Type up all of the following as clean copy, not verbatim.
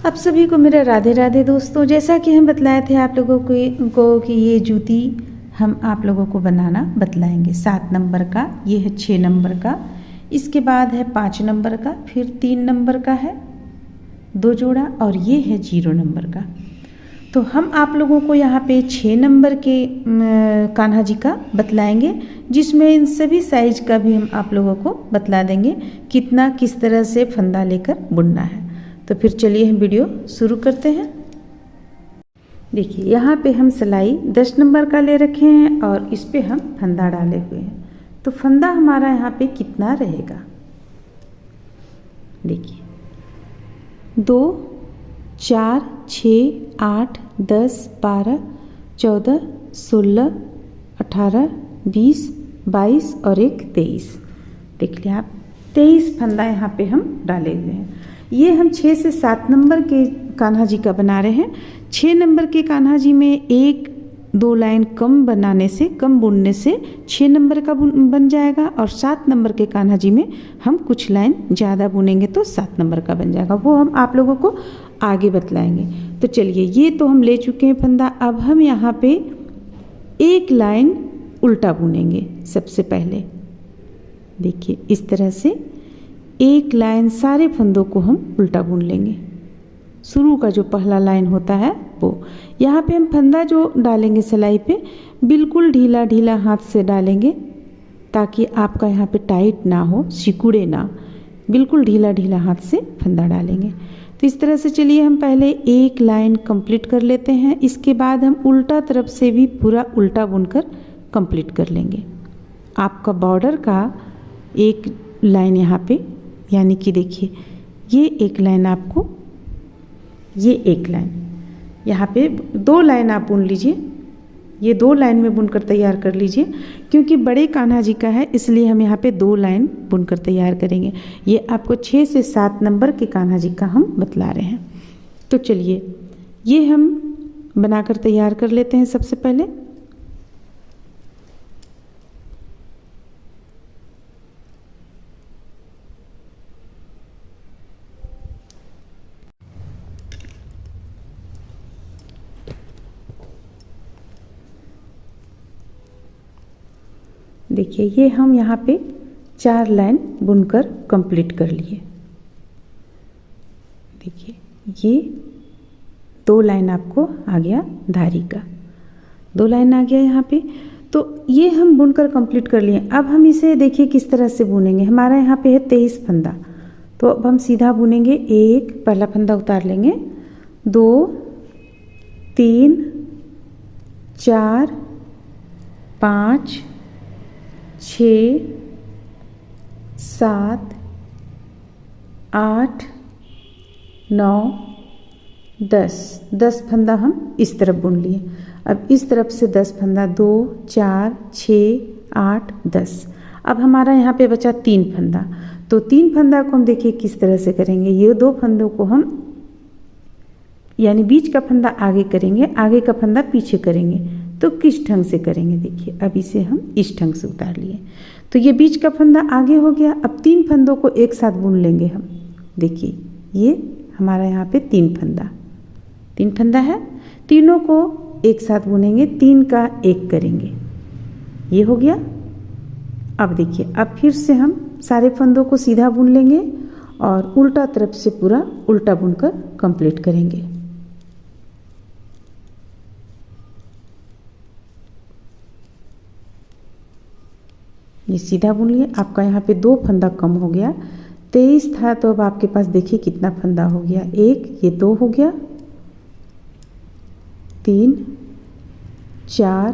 आप सभी को मेरा राधे राधे दोस्तों। जैसा कि हम बतलाए थे आप लोगों को कि ये जूती हम आप लोगों को बनाना बतलाएंगे। 7 नंबर का, ये है 6 नंबर का, इसके बाद है 5 नंबर का, फिर 3 नंबर का है 2 जोड़ा और ये है 0 नंबर का। तो हम आप लोगों को यहाँ पे 6 नंबर के कान्हा जी का बतलाएंगे, जिसमें इन सभी साइज का भी हम आप लोगों को बतला देंगे कितना किस तरह से फंदा लेकर बुनना है। तो फिर चलिए हम वीडियो शुरू करते हैं। देखिए यहाँ पे हम सिलाई 10 नंबर का ले रखे हैं और इस पे हम फंदा डाले हुए हैं। तो फंदा हमारा यहाँ पे कितना रहेगा, देखिए 2 4 6 8 10 12 14 16 18 20 22 और एक 23। देख लिया आप, 23 फंदा यहाँ पे हम डाले हुए हैं। ये हम 6 से 7 नंबर के कान्हा जी का बना रहे हैं। 6 नंबर के कान्हा जी में 1-2 लाइन कम बनाने से, कम बुनने से 6 नंबर का बन जाएगा और 7 नंबर के कान्हा जी में हम कुछ लाइन ज़्यादा बुनेंगे तो 7 नंबर का बन जाएगा। वो हम आप लोगों को आगे बतलाएंगे। तो चलिए, ये तो हम ले चुके हैं फंदा। अब हम यहाँ पे एक लाइन उल्टा बुनेंगे। सबसे पहले देखिए इस तरह से एक लाइन सारे फंदों को हम उल्टा बुन लेंगे। शुरू का जो पहला लाइन होता है वो, यहाँ पे हम फंदा जो डालेंगे सिलाई पे बिल्कुल ढीला ढीला हाथ से डालेंगे ताकि आपका यहाँ पे टाइट ना हो, सिकुड़े ना, बिल्कुल ढीला ढीला हाथ से फंदा डालेंगे। तो इस तरह से चलिए हम पहले एक लाइन कंप्लीट कर लेते हैं। इसके बाद हम उल्टा तरफ से भी पूरा उल्टा बुनकर कंप्लीट कर लेंगे। आपका बॉर्डर का एक लाइन यहाँ पे, यानी कि देखिए ये एक लाइन आपको, ये एक लाइन यहाँ पे 2 लाइन आप बुन लीजिए। ये 2 लाइन में बुनकर तैयार कर लीजिए, क्योंकि बड़े कान्हा जी का है इसलिए हम यहाँ पे 2 लाइन बुनकर तैयार करेंगे। ये आपको 6 से 7 नंबर के कान्हा जी का हम बतला रहे हैं। तो चलिए ये हम बनाकर तैयार कर लेते हैं। सबसे पहले देखिए ये हम यहाँ पे 4 लाइन बुनकर कंप्लीट कर लिए। देखिए ये 2 लाइन आपको आ गया धारी का, 2 लाइन आ गया यहाँ पे। तो ये हम बुनकर कंप्लीट कर लिए। अब हम इसे देखिए किस तरह से बुनेंगे। हमारा यहाँ पे है 23 फंदा, तो अब हम सीधा बुनेंगे। एक पहला फंदा उतार लेंगे, 2 3 4 5 6 7 8 9 10 फंदा हम इस तरफ बुन लिए। अब इस तरफ से 10 फंदा, 2 4 6 8 10। अब हमारा यहाँ पे बचा 3 फंदा। तो 3 फंदा को हम देखिए किस तरह से करेंगे। ये 2 फंदों को हम, यानी बीच का फंदा आगे करेंगे, आगे का फंदा पीछे करेंगे। तो किस ढंग से करेंगे, देखिए अब इसे हम इस ढंग से उतार लिए। तो ये बीच का फंदा आगे हो गया। अब 3 फंदों को एक साथ बुन लेंगे हम। देखिए ये हमारा यहाँ पे 3 फंदा है, तीनों को एक साथ बुनेंगे, 3 का 1 करेंगे, ये हो गया। अब देखिए अब फिर से हम सारे फंदों को सीधा बुन लेंगे और उल्टा तरफ से पूरा उल्टा बुनकर कंप्लीट करेंगे। ये सीधा बुन लिए। आपका यहाँ पे 2 फंदा कम हो गया, 23 था तो अब आपके पास देखिए कितना फंदा हो गया। 1, ये 2 हो गया, 3 4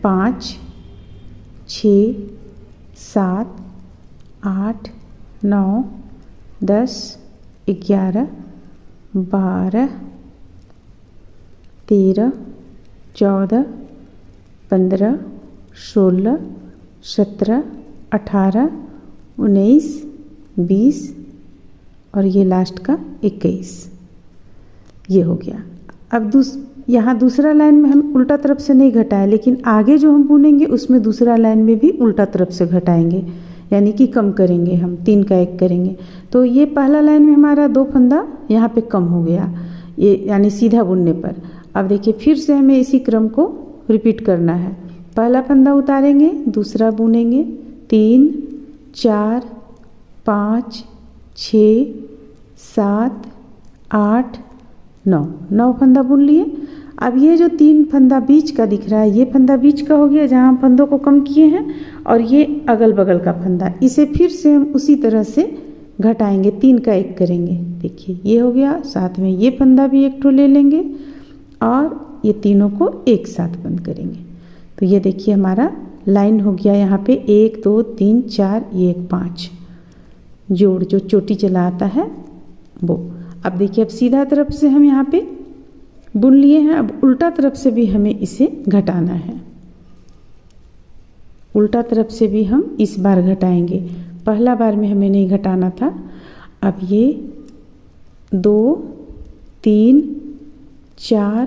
5 6 7 8 9 10 11 12 13 14 15 16 17 18 19 20 और ये लास्ट का 21। ये हो गया। अब यहाँ दूसरा लाइन में हम उल्टा तरफ से नहीं घटाए, लेकिन आगे जो हम बुनेंगे उसमें दूसरा लाइन में भी उल्टा तरफ से घटाएंगे। यानी कि कम करेंगे हम, 3 का 1 करेंगे। तो ये पहला लाइन में हमारा 2 फंदा यहाँ पे कम हो गया, ये यानी सीधा बुनने पर। अब देखिए फिर से हमें इसी क्रम को रिपीट करना है। पहला फंदा उतारेंगे, दूसरा बुनेंगे, 3 4 5 6 7 8 9 फंदा बुन लिए। अब ये जो 3 फंदा बीच का दिख रहा है, ये फंदा बीच का हो गया जहाँ हम फंदों को कम किए हैं, और ये अगल बगल का फंदा, इसे फिर से हम उसी तरह से घटाएंगे, 3 का 1 करेंगे। देखिए ये हो गया, साथ में ये फंदा भी एक ठो ले लेंगे और ये तीनों को एक साथ बंद करेंगे। तो ये देखिए हमारा लाइन हो गया यहाँ पे 1 2 3 4 ये 1 5 जोड़ जो चोटी चला आता है वो। अब देखिए अब सीधा तरफ से हम यहाँ पे बुन लिए हैं, अब उल्टा तरफ से भी हमें इसे घटाना है। उल्टा तरफ से भी हम इस बार घटाएंगे, पहला बार में हमें नहीं घटाना था। अब ये 2 3 4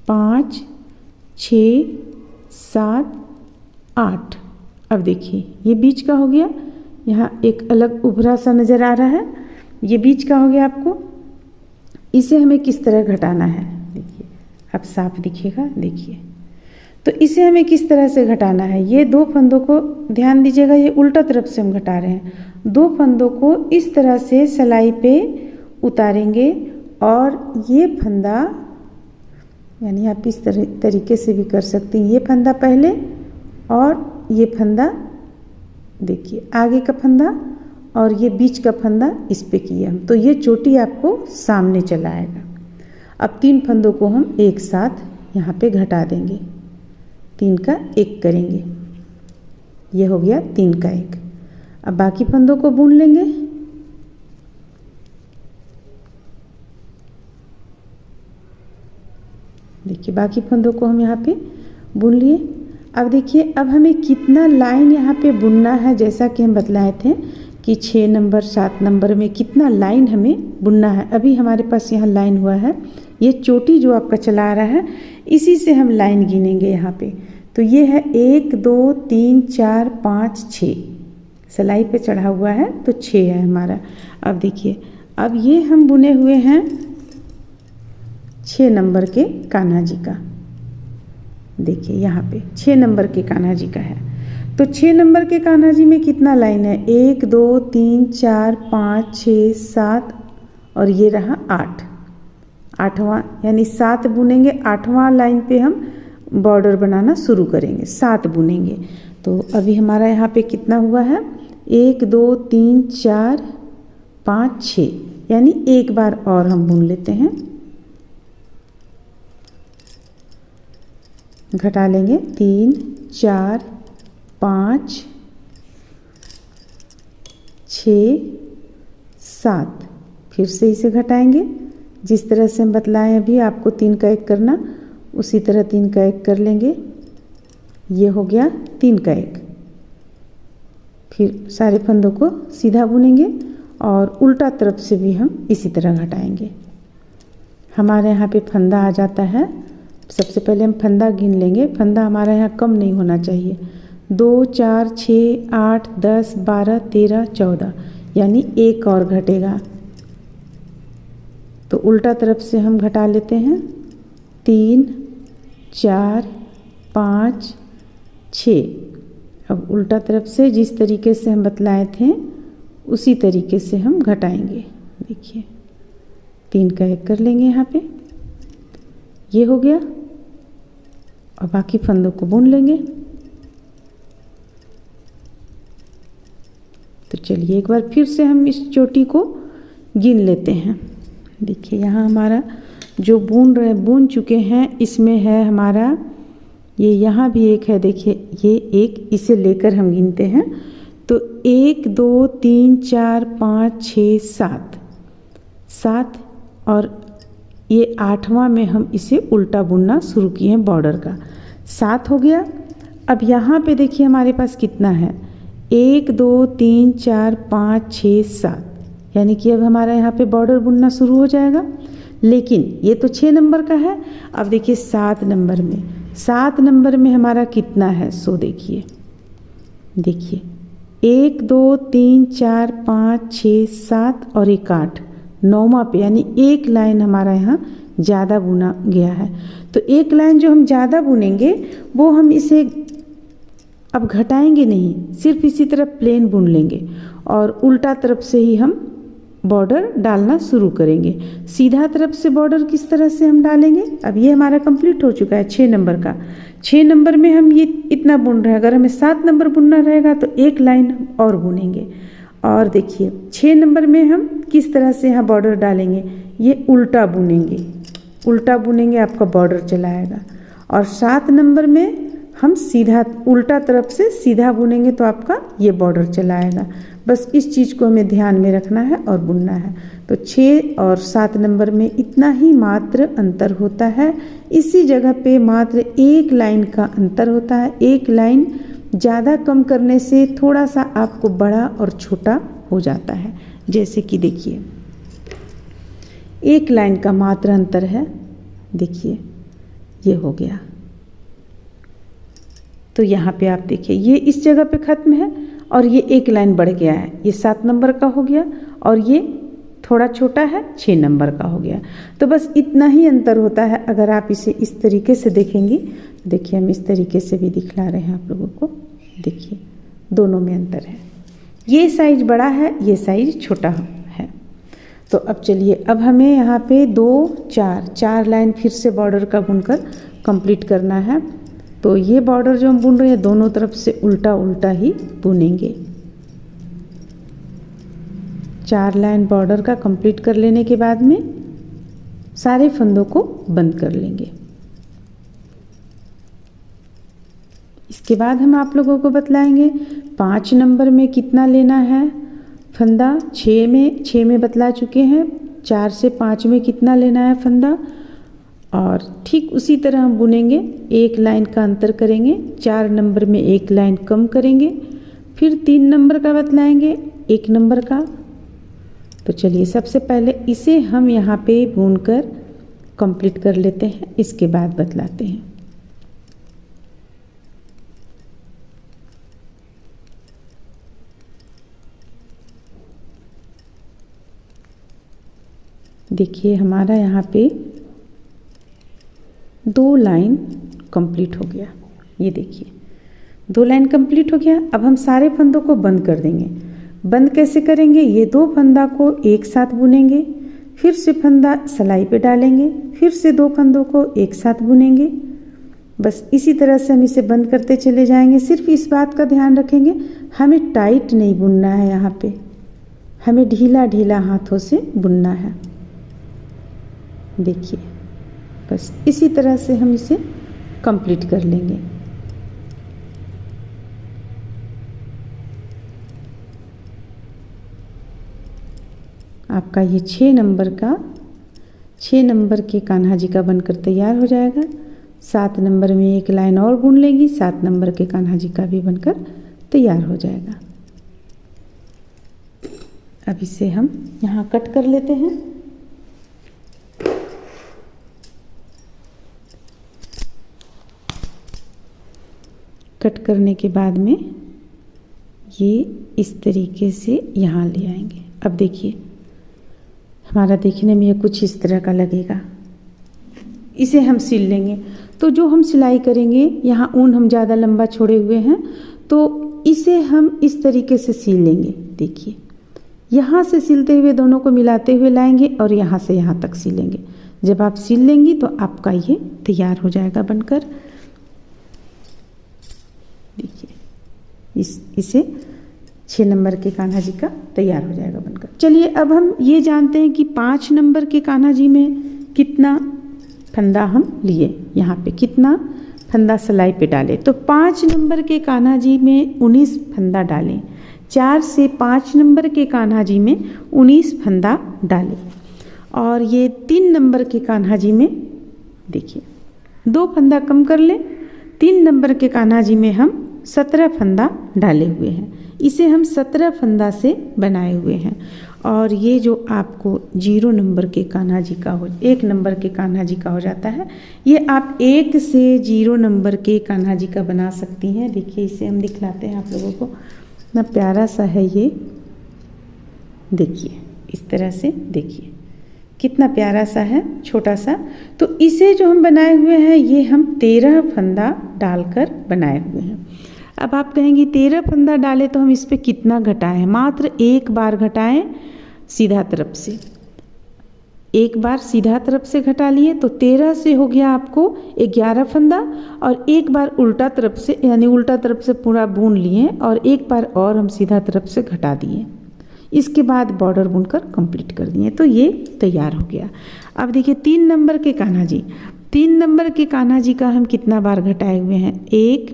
5 6 7 8। अब देखिए ये बीच का हो गया, यहाँ एक अलग उभरा सा नज़र आ रहा है, ये बीच का हो गया आपको। इसे हमें किस तरह घटाना है, देखिए अब साफ दिखेगा। देखिए तो इसे हमें किस तरह से घटाना है, ये 2 फंदों को ध्यान दीजिएगा, ये उल्टा तरफ से हम घटा रहे हैं। 2 फंदों को इस तरह से सिलाई पे उतारेंगे और ये फंदा, यानी आप इस तरीके से भी कर सकते हैं, ये फंदा पहले और ये फंदा, देखिए आगे का फंदा और ये बीच का फंदा इस पे किया हम, तो ये चोटी आपको सामने चला आएगा। अब 3 फंदों को हम एक साथ यहाँ पे घटा देंगे, 3 का 1 करेंगे, ये हो गया 3 का 1। अब बाकी फंदों को बुन लेंगे। देखिए बाकी फंदों को हम यहाँ पे बुन लिए। अब देखिए अब हमें कितना लाइन यहाँ पे बुनना है, जैसा कि हम बतलाए थे कि 6 नंबर 7 नंबर में कितना लाइन हमें बुनना है। अभी हमारे पास यहाँ लाइन हुआ है, ये चोटी जो आपका चला रहा है इसी से हम लाइन गिनेंगे यहाँ पे। तो ये है 1 2 3 4 5 6, सिलाई पे चढ़ा हुआ है तो 6 है हमारा। अब देखिए अब ये हम बुने हुए हैं 6 नंबर के कान्हा जी का, देखिए यहाँ पे 6 नंबर के कान्हा जी का है। तो 6 नंबर के कान्हा जी में कितना लाइन है, 1 2 3 4 5 6 7 और ये रहा 8, 8वां यानी 7 बुनेंगे, 8वां लाइन पे हम बॉर्डर बनाना शुरू करेंगे, 7 बुनेंगे। तो अभी हमारा यहाँ पे कितना हुआ है, 1 2 3 4 5 6, यानी एक बार और हम बुन लेते हैं, घटा लेंगे 3 4 5 6 7, फिर से इसे घटाएंगे जिस तरह से हम बतलाएं अभी आपको 3 का 1 करना, उसी तरह 3 का 1 कर लेंगे, ये हो गया 3 का 1। फिर सारे फंदों को सीधा बुनेंगे और उल्टा तरफ से भी हम इसी तरह घटाएंगे। हमारे यहाँ पे फंदा आ जाता है, सबसे पहले हम फंदा गिन लेंगे, फंदा हमारा यहाँ कम नहीं होना चाहिए, 2 4 6 8 10 12 13 14, यानी 1 और घटेगा। तो उल्टा तरफ से हम घटा लेते हैं, 3 4 5 6। अब उल्टा तरफ से जिस तरीके से हम बतलाए थे उसी तरीके से हम घटाएंगे। देखिए 3 का 1 कर लेंगे यहाँ पे, ये हो गया, और बाकी फंदों को बुन लेंगे। तो चलिए एक बार फिर से हम इस चोटी को गिन लेते हैं। देखिए यहाँ हमारा जो बुन चुके हैं इसमें है हमारा, ये यहाँ भी एक है, देखिए ये एक, इसे लेकर हम गिनते हैं। तो 1 2 3 4 5 6 7 और ये 8वां में हम इसे उल्टा बुनना शुरू किए हैं, बॉर्डर का 7 हो गया। अब यहाँ पे देखिए हमारे पास कितना है, 1 2 3 4 5 6 7, यानी कि अब हमारा यहाँ पे बॉर्डर बुनना शुरू हो जाएगा। लेकिन ये तो 6 नंबर का है, अब देखिए 7 नंबर में हमारा कितना है, सो देखिए 1 2 3 4 5 6 7 और एक 8, 9वां पे, यानी एक लाइन हमारा यहाँ ज़्यादा बुना गया है। तो एक लाइन जो हम ज़्यादा बुनेंगे वो हम इसे अब घटाएंगे नहीं, सिर्फ इसी तरफ प्लेन बुन लेंगे और उल्टा तरफ से ही हम बॉर्डर डालना शुरू करेंगे। सीधा तरफ से बॉर्डर किस तरह से हम डालेंगे, अब ये हमारा कंप्लीट हो चुका है 6 नंबर का। 6 नंबर में हम ये इतना बुन रहे हैं, अगर हमें 7 नंबर बुनना रहेगा तो एक लाइन और बुनेंगे। और देखिए 6 नंबर में हम किस तरह से यहाँ बॉर्डर डालेंगे, ये उल्टा बुनेंगे, उल्टा बुनेंगे, आपका बॉर्डर चला आएगा। और 7 नंबर में हम सीधा उल्टा तरफ से सीधा बुनेंगे तो आपका ये बॉर्डर चला आएगा। बस इस चीज़ को हमें ध्यान में रखना है और बुनना है। तो 6 और 7 नंबर में इतना ही मात्र अंतर होता है, इसी जगह पे मात्र एक लाइन का अंतर होता है। एक लाइन ज़्यादा कम करने से थोड़ा सा आपको बड़ा और छोटा हो जाता है। जैसे कि देखिए एक लाइन का मात्र अंतर है, देखिए ये हो गया। तो यहाँ पे आप देखिए ये इस जगह पे ख़त्म है और ये एक लाइन बढ़ गया है, ये 7 नंबर का हो गया और ये थोड़ा छोटा है 6 नंबर का हो गया। तो बस इतना ही अंतर होता है। अगर आप इसे इस तरीके से देखेंगी, देखिए हम इस तरीके से भी दिखला रहे हैं आप लोगों को, देखिए दोनों में अंतर है, ये साइज बड़ा है, ये साइज छोटा है। तो अब चलिए, अब हमें यहाँ पे 2 4 लाइन फिर से बॉर्डर का बुनकर कंप्लीट करना है। तो ये बॉर्डर जो हम बुन रहे हैं दोनों तरफ से उल्टा उल्टा ही बुनेंगे। 4 लाइन बॉर्डर का कंप्लीट कर लेने के बाद में सारे फंदों को बंद कर लेंगे। इसके बाद हम आप लोगों को बतलाएंगे 5 नंबर में कितना लेना है फंदा। 6 में बतला चुके हैं, 4 से 5 में कितना लेना है फंदा। और ठीक उसी तरह हम बुनेंगे, एक लाइन का अंतर करेंगे, 4 नंबर में एक लाइन कम करेंगे, फिर 3 नंबर का बतलाएंगे, 1 नंबर का। तो चलिए सबसे पहले इसे हम यहाँ पे बुनकर कंप्लीट कर लेते हैं, इसके बाद बतलाते हैं। देखिए हमारा यहाँ पे 2 लाइन कंप्लीट हो गया, ये देखिए 2 लाइन कंप्लीट हो गया। अब हम सारे फंदों को बंद कर देंगे। बंद कैसे करेंगे, ये 2 फंदा को एक साथ बुनेंगे, फिर से फंदा सिलाई पे डालेंगे, फिर से 2 फंदों को एक साथ बुनेंगे। बस इसी तरह से हम इसे बंद करते चले जाएंगे। सिर्फ इस बात का ध्यान रखेंगे, हमें टाइट नहीं बुनना है, यहाँ पे हमें ढीला ढीला हाथों से बुनना है। देखिए बस इसी तरह से हम इसे कंप्लीट कर लेंगे। आपका ये 6 नंबर के कान्हा जी का बनकर तैयार हो जाएगा। 7 नंबर में एक लाइन और बुन लेंगी, 7 नंबर के कान्हा जी का भी बनकर तैयार हो जाएगा। अब इसे हम यहाँ कट कर लेते हैं। कट करने के बाद में ये इस तरीके से यहाँ ले आएंगे। अब देखिए हमारा देखने में ये कुछ इस तरह का लगेगा। इसे हम सिल लेंगे। तो जो हम सिलाई करेंगे, यहाँ ऊन हम ज़्यादा लंबा छोड़े हुए हैं तो इसे हम इस तरीके से सिल लेंगे। देखिए यहाँ से सिलते हुए दोनों को मिलाते हुए लाएंगे और यहाँ से यहाँ तक सिलेंगे। जब आप सिल लेंगी तो आपका ये तैयार हो जाएगा बनकर। देखिए इसे 6 नंबर के कान्हा जी का तैयार हो जाएगा बनकर। चलिए अब हम ये जानते हैं कि 5 नंबर के कान्हा जी में कितना फंदा हम लिए, यहाँ पे कितना फंदा सिलाई पे डाले। तो 5 नंबर के कान्हा जी में 19 फंदा डालें। 4 से 5 नंबर के कान्हा जी में 19 फंदा डालें। और ये 3 नंबर के कान्हा जी में देखिए 2 फंदा कम कर लें। 3 नंबर के कान्हा जी में हम 17 फंदा डाले हुए हैं। इसे हम 17 फंदा से बनाए हुए हैं। और ये जो आपको 0 नंबर के कान्हा जी का 1 नंबर के कान्हा जी का हो जाता है, ये आप 1 से 0 नंबर के कान्हा जी का बना सकती हैं। देखिए इसे हम दिखलाते हैं आप लोगों को। कितना प्यारा सा है ये, देखिए इस तरह से, देखिए कितना प्यारा सा है, छोटा सा। तो इसे जो हम बनाए हुए हैं ये हम 13 फंदा डालकर बनाए हुए हैं। अब आप कहेंगे 13 फंदा डाले तो हम इस पे कितना घटाएं? मात्र एक बार घटाएं सीधा तरफ से, एक बार सीधा तरफ से घटा लिए तो 13 से हो गया आपको 11 फंदा, और एक बार उल्टा तरफ से, यानी उल्टा तरफ से पूरा बुन लिए और एक बार और हम सीधा तरफ से घटा दिए। इसके बाद बॉर्डर बुनकर कंप्लीट कर दिए, तो ये तैयार हो गया। अब देखिए 3 नंबर के कान्हा जी, 3 नंबर के कान्हा जी का हम कितना बार घटाए हुए हैं? 1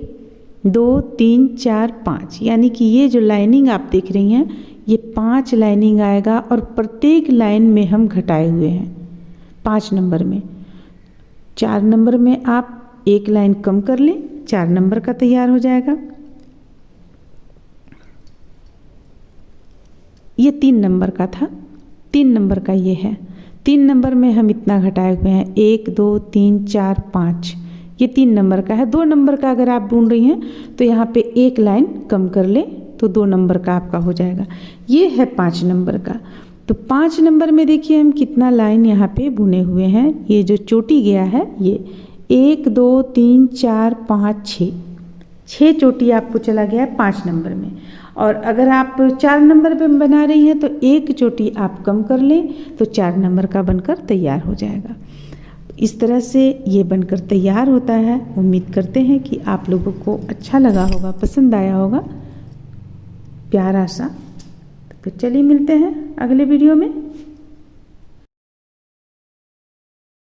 2 3 4 5, यानी कि ये जो लाइनिंग आप देख रही हैं ये 5 लाइनिंग आएगा, और प्रत्येक लाइन में हम घटाए हुए हैं 5 नंबर में। 4 नंबर में आप एक लाइन कम कर लें, 4 नंबर का तैयार हो जाएगा। ये 3 नंबर का था, 3 नंबर का ये है। 3 नंबर में हम इतना घटाए हुए हैं, 1 2 3 4 5, ये 3 नंबर का है। 2 नंबर का अगर आप बुन रही हैं तो यहाँ पे एक लाइन कम कर लें तो 2 नंबर का आपका हो जाएगा। ये है 5 नंबर का। तो 5 नंबर में देखिए हम कितना लाइन यहाँ पे बुने हुए हैं। ये जो चोटी गया है ये 1 2 3 4 5 6 चोटी आपको चला गया है 5 नंबर में। और अगर आप 4 नंबर पे बना रही हैं तो एक चोटी आप कम कर लें तो 4 नंबर का बनकर तैयार हो जाएगा। इस तरह से ये बनकर तैयार होता है। उम्मीद करते हैं कि आप लोगों को अच्छा लगा होगा, पसंद आया होगा, प्यारा सा। तो चलिए मिलते हैं अगले वीडियो में।